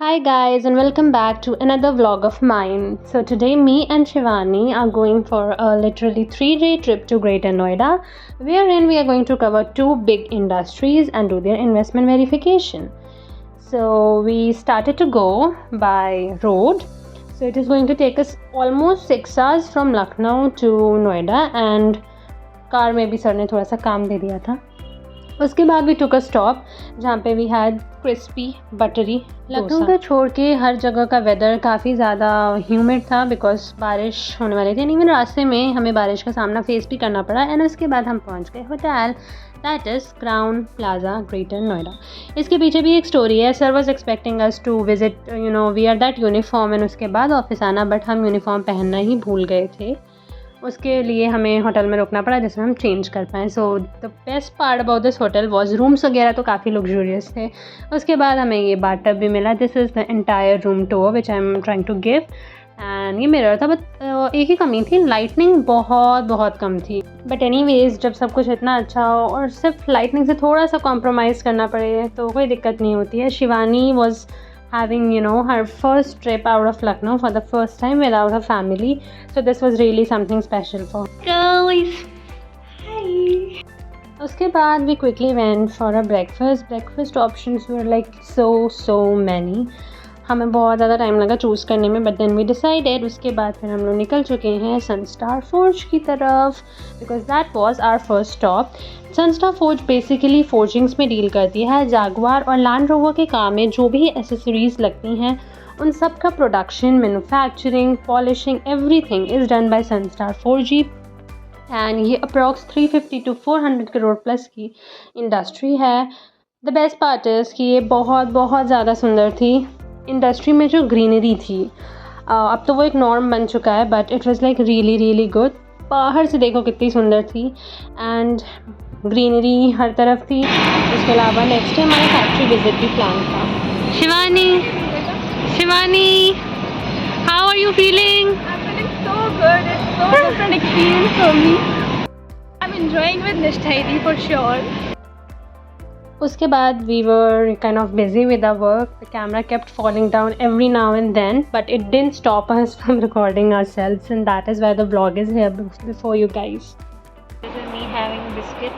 Hi guys and welcome back to another vlog of mine. So today me and Shivani are going for a literally 3-day trip to Greater Noida, wherein we are going to cover two big industries and do their investment verification. So we started to go by road. So it is going to take us almost 6 hours from Lucknow to Noida, and car में भी sir ने थोड़ा सा काम दे दिया था. उसके बाद भी टुक अ स्टॉप जहाँ पे we had crispy buttery. Lucknow का छोड़ के हर जगह का वेदर काफ़ी ज़्यादा ह्यूमिड था बिकॉज बारिश होने वाली थी. इवन रास्ते में हमें बारिश का सामना फेस भी करना पड़ा. एंड उसके बाद हम पहुँच गए hotel, that is Crowne Plaza Greater Noida. इसके पीछे भी एक स्टोरी है. Sir was expecting us to visit wear that uniform and उसके बाद ऑफिस आना, बट हम यूनिफॉर्म पहनना ही भूल गए थे. उसके लिए हमें होटल में रुकना पड़ा जिसमें हम चेंज कर पाएँ. So the best part about this hotel was rooms वगैरह तो काफ़ी लग्जूरियस थे. उसके बाद हमें ये बाथटब भी मिला. This is the entire room tour which I am trying to give. And ये मिरर था, बट एक ही कमी थी, लाइटनिंग बहुत कम थी. बट एनीवेज जब सब कुछ इतना अच्छा हो और सिर्फ लाइटनिंग से थोड़ा सा कॉम्प्रोमाइज़ करना पड़े तो कोई दिक्कत नहीं होती है. Shivani was having her first trip out of Lucknow for the first time without her family, so this was really something special for girls. Hi. उसके बाद we quickly went for a breakfast options were like so many. हमें बहुत ज़्यादा time लगा choose करने में, but then we decided. उसके बाद फिर हम लोग निकल चुके हैं सनस्टार फोर्ज की तरफ because that was our first stop. Sunstar Forge basically forgings में डील करती है. जागवार और लैंड रोवर के काम में जो भी एसेसरीज लगती हैं उन सब का production, manufacturing, polishing, everything is done by Sunstar Forgie. And ये अप्रॉक्स 350 to 400 करोड़ प्लस की इंडस्ट्री है. द बेस्ट पार्ट इज़ कि ये बहुत ज़्यादा सुंदर थी. इंडस्ट्री में जो ग्रीनरी थी अब तो वो एक नॉर्म बन चुका है, but it was like really good. बाहर से देखो कितनी सुंदर थी एंड ग्रीनरी हर तरफ थी. उसके अलावा नेक्स्ट डे हमारा फैक्ट्री विजिट भी प्लान था. Shivani, how are you feeling? I'm feeling so good. It's so different experience for me. I'm enjoying with Nishthaidi for sure. उसके बाद we were kind of busy with our work. The camera kept falling down every now and then, but it didn't stop us from recording ourselves, and that is why the vlog is here before you guys. This is me having biscuit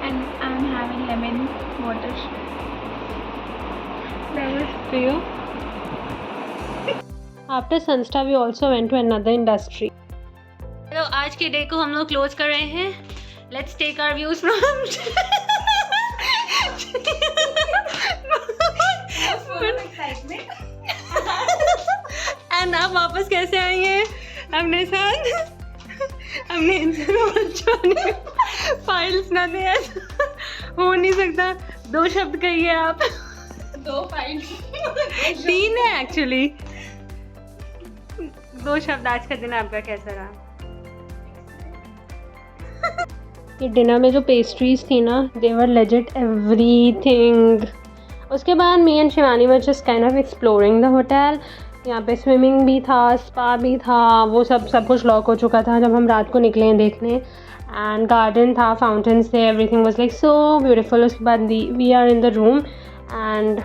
And I'm having lemon water. That was for you. After Sunstar we also went to another industry. तो आज के day को हम लोग close कर रहे हैं. Let's take our views from and आप वापस कैसे आएंगे अपने साथ? हमने इनसे बच्चों ने फाइल्स ना दे, हो नहीं सकता. 2 शब्द कहिए आप. 2 फाइल्स 3 है एक्चुअली. 2 शब्द. आज का दिन आपका कैसा रहा? ये डिनर में जो पेस्ट्रीज थी ना, दे वर लेजिट एवरीथिंग. उसके बाद me and Shivani were just kind of exploring the hotel. यहाँ पे स्विमिंग भी था, स्पा भी था, वो सब कुछ लॉक हो चुका था जब हम रात को निकले हैं देखने. एंड गार्डन था, फाउंटेन्स थे, everything was like so beautiful. उसके बाद we are in the room and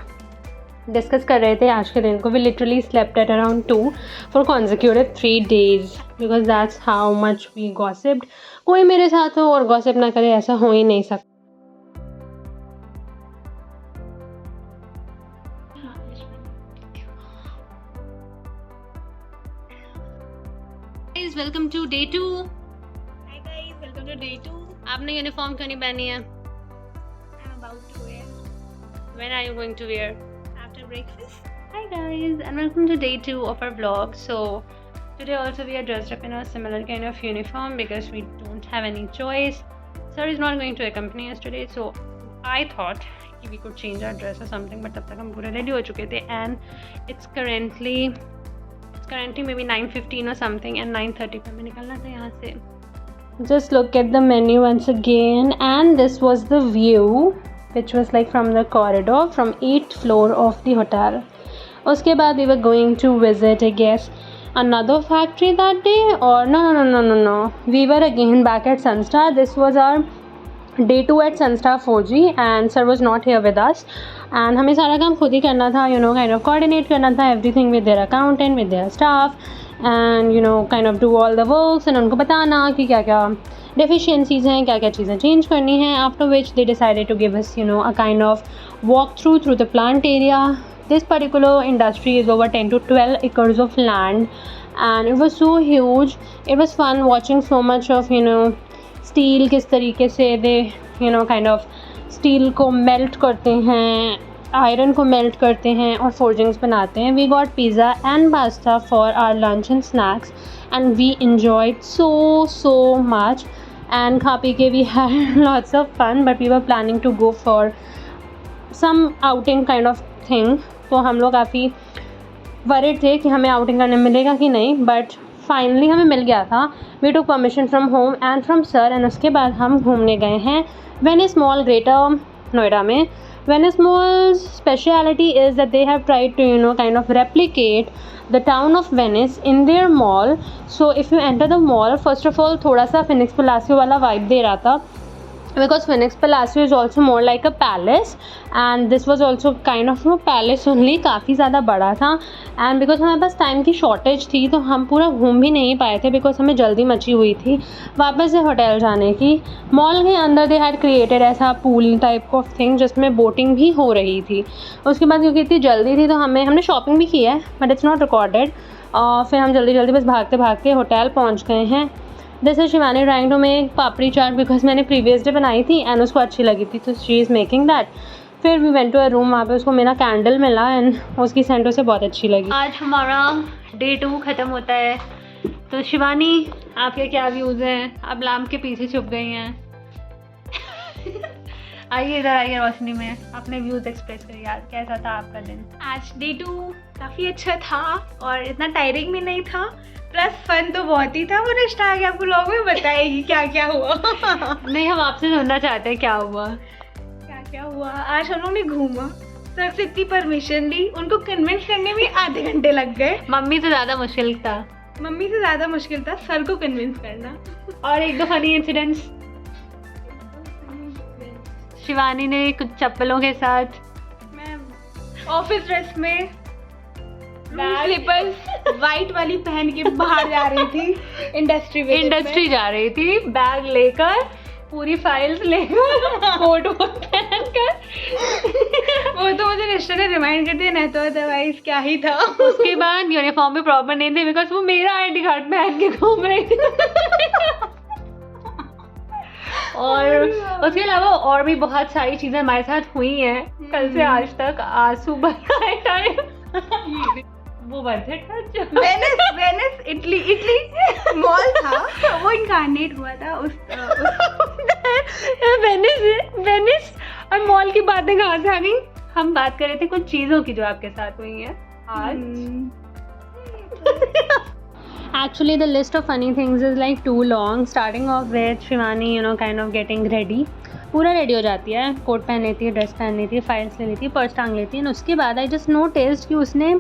discuss कर रहे थे आज के दिन को. We literally slept at around 2 for consecutive 3 days because that's how much we gossiped. कोई मेरे साथ हो और गॉसिप ना करे ऐसा हो ही नहीं सकता. Welcome to day 2. Hi guys, welcome to day 2. आपने यूनिफॉर्म क्यों नहीं पहनी है? I'm about to wear When are you going to wear? after breakfast. Hi guys and welcome to day 2 of our vlog. So today also we are dressed up in a similar kind of uniform because we don't have any choice. Sir is not going to accompany us today, so I thought we could change our dress or something, but तब तक हम पूरे ready हो चुके थे. And it's currently maybe 9:15 or something and 9:30 पे हमें निकलना था यहाँ से. Just look at the menu once again, and this was the view which was like from the corridor from 8th floor of the hotel. उसके बाद we were going to visit, I guess, another factory that day, or no, we were again back at Sunstar. This was our Day 2 at Sunstar 4G and sir was not here with us and हमें सारा काम खुद ही करना था, kind of coordinate करना था everything with their accountant, with their staff and kind of do all the works and उनको बताना कि क्या क्या deficiencies हैं, क्या क्या चीज़ें change करनी हैं. After which they decided to give us a kind of walk through the plant area. This particular industry is over 10 to 12 acres of land and it was so huge. It was fun watching so much of steel किस तरीके से they kind of steel को melt करते हैं, iron को melt करते हैं और फोर्जिंग्स बनाते हैं. We got pizza and pasta for our lunch and snacks and we enjoyed so much and खा पी के we had lots of fun but we were planning to go for some outing kind of thing. तो हम लोग काफ़ी worried थे कि हमें आउटिंग करने मिलेगा कि नहीं, बट फाइनली हमें मिल गया था. We took permission from home and from sir and उसके बाद हम घूमने गए हैं वेनिस मॉल ग्रेटर नोएडा में. Venice mall speciality is that they have tried to kind of replicate the town of Venice in their mall. So if you enter the mall first of all थोड़ा सा Phoenix Palassio वाला vibe दे रहा था because Phoenix Palacio is also more like a palace and this was also kind of a palace only. काफ़ी ज़्यादा बड़ा था and because हमारे पास टाइम की शॉर्टेज थी तो हम पूरा घूम भी नहीं पाए थे because हमें जल्दी मची हुई थी वापस से होटल जाने की. मॉल के अंदर दे हैड क्रिएटेड ऐसा पूल टाइप ऑफ थिंग जिसमें बोटिंग भी हो रही थी. उसके बाद क्योंकि इतनी जल्दी थी तो हमने शॉपिंग भी की है बट इट्स नॉट रिकॉर्डेड. फिर हम जल्दी बस भागते भागते होटल पहुँच गए हैं. This is Shivani trying to make papdi chaat because मैंने प्रीवियस डे बनाई थी एंड उसको अच्छी लगी थी तो शी इज़ मेकिंग दैट. फिर we went to a room, वहाँ पे उसको मेरा कैंडल मिला एंड उसकी सेंट उसे बहुत अच्छी लगी. आज हमारा डे 2 ख़त्म होता है. तो शिवानी आपके क्या व्यूज़ हैं? आप लैम्प के पीछे छुप गई हैं. आइए इधर आइए रोशनी में अपने व्यूज़ एक्सप्रेस करिए. आज कैसा था आपका दिन? आज डे 2 काफ़ी अच्छा था और इतना टायरिंग भी नहीं था, प्लस फन तो बहुत ही था. वो रिश्ता आगे आपको लोग में बताएगी क्या क्या हुआ. नहीं, हम आपसे सुनना चाहते हैं क्या हुआ. क्या हुआ आज हम लोग ने घूमा, सर से इतनी परमिशन ली, उनको कन्विंस करने में आधे घंटे लग गए. मम्मी से ज़्यादा मुश्किल था सर को कन्विंस करना. और एक दो फनी इंसिडेंट्स. शिवानी ने कुछ चप्पलों के साथ, मैं ऑफिस ड्रेस में स्लीपर्स वाइट वाली पहन के बाहर जा रही थी. इंडस्ट्री जा रही थी बैग लेकर, पूरी फाइल्स लेकर, कोट पहनकर. वो तो मुझे रिश्ते ने रिमाइंड कर दिया, नहीं तो अदरवाइज क्या ही था. उसके बाद यूनिफॉर्म भी प्रॉपर नहीं थे बिकॉज वो मेरा आईडी कार्ड पहन के घूम रही थी. और उसके अलावा और भी बहुत सारी चीज़ें हमारे साथ हुई हैं कल से आज तक. आज सुबह आए टाइम वो बर्थडे था वेनिस इटली मॉल था, वो इनकारनेट हुआ था उस वेनिस और मॉल की बातें कहाँ से आ गई. हम बात कर रहे थे कुछ चीज़ों की जो आपके साथ हुई हैं आज. Actually, the list of funny things is like too long. Starting off with Shivani, kind of getting ready. पूरा रेडी हो जाती है, कोट पहन लेती है, ड्रेस पहन लेती है, फाइल्स ले लेती है, पर्स टांग लेती है. और उसके बाद आई जस्ट नोटिस्ड कि उसने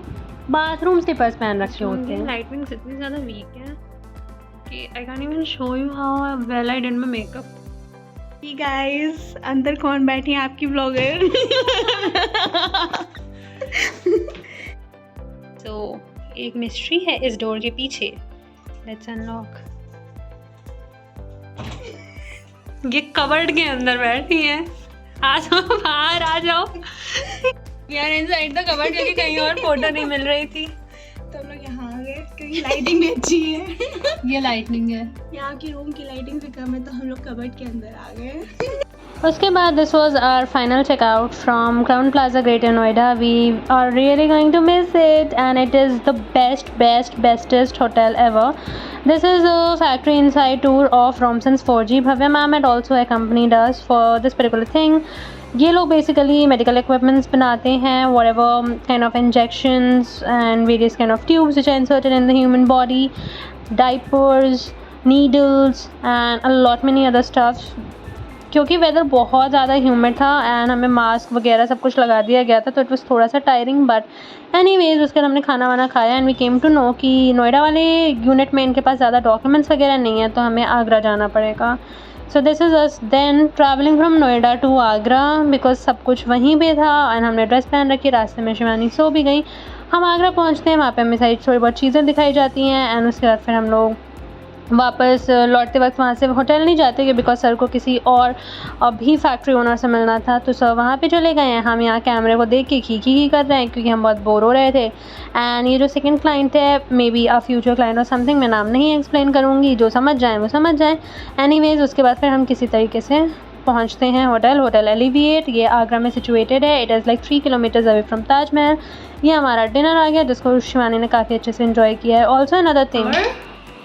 बाथरूम स्लीपर्स पहन रखे होते हैं. लाइटनिंग इतनी ज़्यादा वीक है कि I can even show you how well I did my makeup. Guys अंदर कौन बैठी है आपकी ब्लॉगर. तो एक मिस्ट्री है इस डोर के पीछे. Let's unlock. ये कबर्ड के अंदर बैठी है. आ जाओ बाहर, आ जाओ. यार इनसाइड द कबर्ड क्योंकि कहीं और फोटो नहीं मिल रही थी तो हम लोग यहाँ आ गए क्योंकि लाइटिंग भी अच्छी है. ये लाइटनिंग है, यहाँ की रूम की लाइटिंग भी कम है तो हम लोग कबर्ड के अंदर आ गए. उसके बाद this was our final checkout from Crowne Plaza Greater Noida. We are really going to miss it and it is the bestest hotel ever. This is a factory inside tour of Romson's 4G. Bhavya ma'am had also accompanied us for this particular thing. ये लोग basically medical equipments बनाते हैं, whatever kind of injections and various kind of tubes which are inserted in the human body, diapers, needles and a lot many other stuff. क्योंकि weather बहुत ज़्यादा humid था and हमें mask वगैरह सब कुछ लगा दिया गया था तो इट वॉज थोड़ा सा टायरिंग. बट एनीवेज उसके बाद हमने खाना वाना खाया and we came to know कि नोएडा वाले यूनिट में इनके पास ज़्यादा डॉक्यूमेंट्स वगैरह नहीं है तो हमें आगरा जाना पड़ेगा. So this is us then travelling from Noida to Agra, because सब कुछ वहीं पे था एंड हमने ड्रेस पहन रखी, रास्ते में शिवानी सो भी गई। हम आगरा पहुंचते हैं, वहाँ पे हमें सारी थोड़ी बहुत चीज़ें दिखाई जाती हैं एंड उसके बाद फिर हम लोग वापस लौटते वक्त वहाँ से होटल नहीं जाते कि बिकॉज सर को किसी और अभी फैक्ट्री ओनर से मिलना था, तो सर वहाँ पे चले गए हैं। हम यहाँ कैमरे को देख के खी कर रहे हैं क्योंकि हम बहुत बोर हो रहे थे। एंड ये जो सेकंड क्लाइंट है, may be a future client और समथिंग, मैं नाम नहीं एक्सप्लेन करूँगी, जो समझ जाएँ वो समझ जाएँ। एनीवेज उसके बाद फिर हम किसी तरीके से पहुँचते हैं होटल एलिविएट। ये आगरा में सिचुएटेड है। It is like 3 kilometres away from Taj Mahal. ये हमारा डिनर आ गया जिसको शिवानी ने काफ़ी अच्छे से इन्जॉय किया है। ऑल्सो अनदर थिंग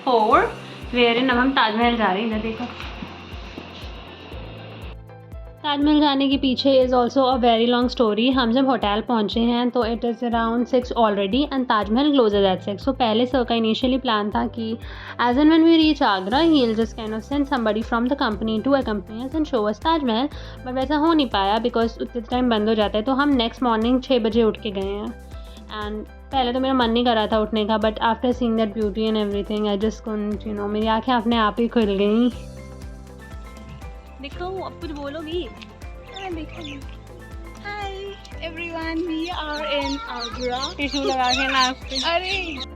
4 वेयर अब हम ताजमहल जा रहे हैं। इधर देखो, ताजमहल जाने के पीछे is also a very long story. हम जब होटल पहुँचे हैं तो it is around 6 already and Taj Mahal closes at 6। So पहले सर का इनिशियली प्लान था कि as and when we reach Agra he will just kind of send somebody from the company to accompany us and show us Taj Mahal, but वैसा हो नहीं पाया because उतने time बंद हो जाता है। तो हम नेक्स्ट मॉर्निंग 6 बजे उठ के गए हैं एंड पहले तो मेरा मन नहीं कर रहा था उठने का, but after seeing that beauty and everything I just couldn't, you know, मेरी आंखें अपने आप ही खुल गई। देखो अब कुछ बोलोगी? Hi everyone, we are in Agra. Tissue लगा के नाक पे। अरे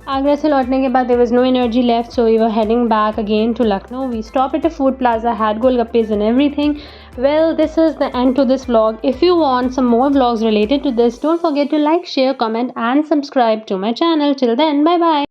आगरा से लौटने के बाद there was no energy left, so we were heading back again to Lucknow. We stopped at a food plaza, had golgappes and everything. Well, this is the end to this vlog. If you want some more vlogs related to this, don't forget to like, share, comment and subscribe to my channel. Till then, bye bye.